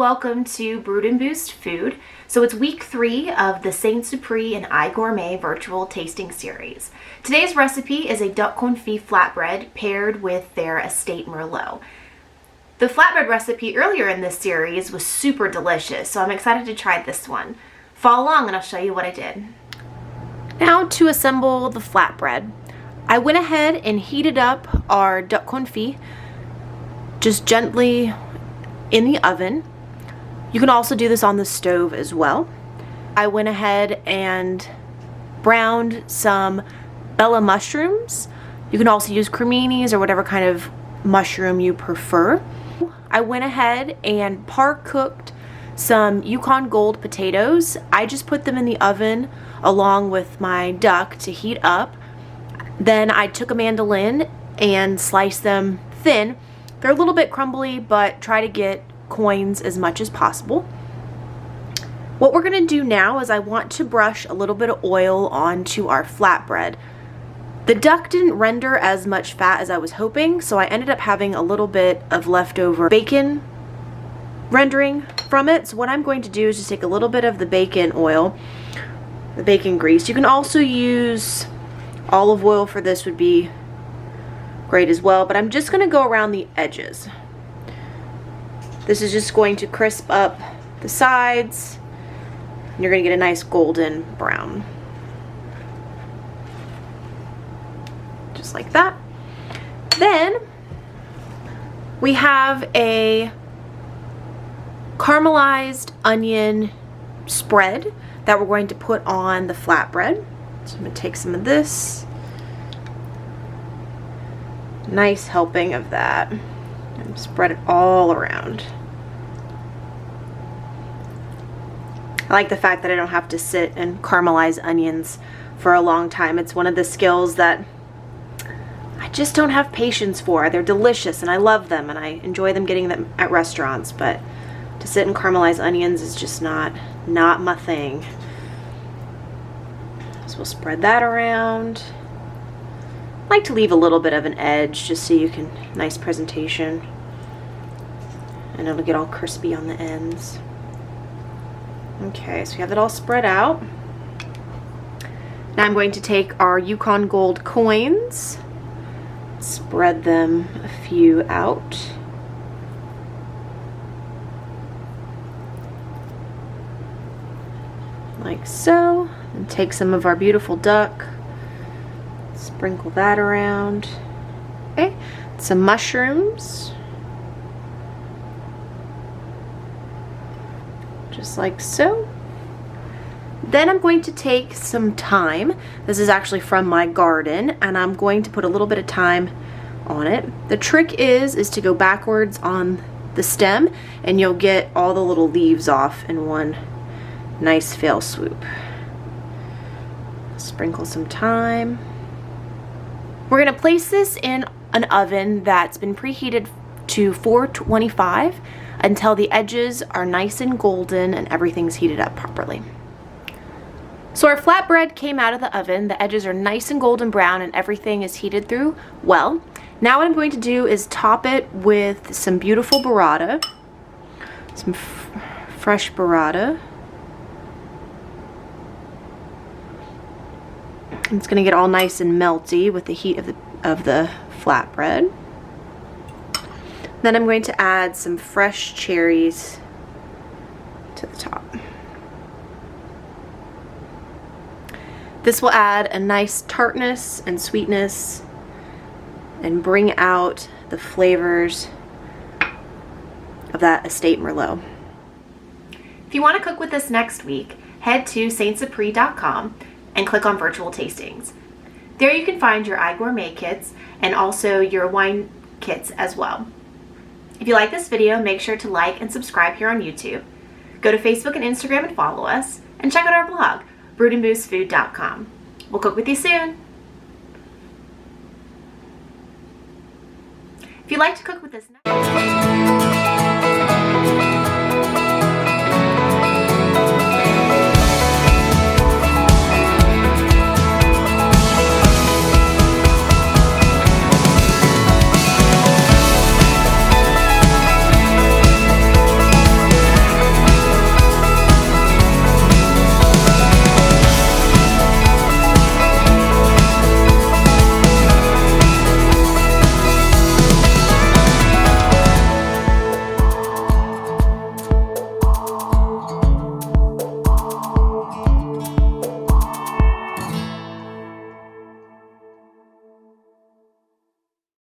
welcome to Brewed and Boozed Food. So it's week 3 of the Saint Supery and IGourmet virtual tasting series. Today's recipe is a duck confit flatbread paired with their estate merlot. The flatbread recipe earlier in this series was super delicious, so I'm excited to try this one. Follow along and I'll show you what I did. Now to assemble the flatbread, I went ahead and heated up our duck confit just gently in the oven. You can also do this on the stove as well. I went ahead and browned some bella mushrooms. You can also use creminis or whatever kind of mushroom you prefer. I went ahead and par-cooked some Yukon Gold potatoes. I just put them in the oven along with my duck to heat up. Then I took a mandolin and sliced them thin. They're a little bit crumbly, but try to get coins as much as possible. What we're going to do now is I want to brush a little bit of oil onto our flatbread. The duck didn't render as much fat as I was hoping, so I ended up having a little bit of leftover bacon rendering from it. So what I'm going to do is just take a little bit of the bacon oil, the bacon grease. You can also use olive oil for this, would be great as well, but I'm just going to go around the edges. This is just going to crisp up the sides, and you're going to get a nice golden brown. Just like that. Then we have a caramelized onion spread that we're going to put on the flatbread. So I'm going to take some of this. Nice helping of that. And spread it all around. I like the fact that I don't have to sit and caramelize onions for a long time. It's one of the skills that I just don't have patience for. They're delicious and I love them and I enjoy them getting them at restaurants, but to sit and caramelize onions is just not my thing. So we'll spread that around. I like to leave a little bit of an edge just so you can, nice presentation. And it'll get all crispy on the ends. Okay, so we have it all spread out. Now I'm going to take our Yukon Gold coins, spread them a few out. Like so. And take some of our beautiful duck, sprinkle that around. Okay, some mushrooms. Just like so. Then I'm going to take some thyme. This is actually from my garden, and I'm going to put a little bit of thyme on it. The trick is to go backwards on the stem, and you'll get all the little leaves off in one nice fell swoop. Sprinkle some thyme. We're going to place this in an oven that's been preheated to 425 until the edges are nice and golden and everything's heated up properly. So our flatbread came out of the oven, the edges are nice and golden brown and everything is heated through well. Now what I'm going to do is top it with some beautiful burrata, some fresh burrata. It's going to get all nice and melty with the heat of the flatbread. Then I'm going to add some fresh cherries to the top. This will add a nice tartness and sweetness and bring out the flavors of that estate merlot. If you want to cook with us next week, head to saintsupery.com and click on virtual tastings. There you can find your IGourmet kits and also your wine kits as well. If you like this video, make sure to like and subscribe here on YouTube. Go to Facebook and Instagram and follow us, and check out our blog, brewedandboozedfood.com. We'll cook with you soon. If you'd like to cook with us next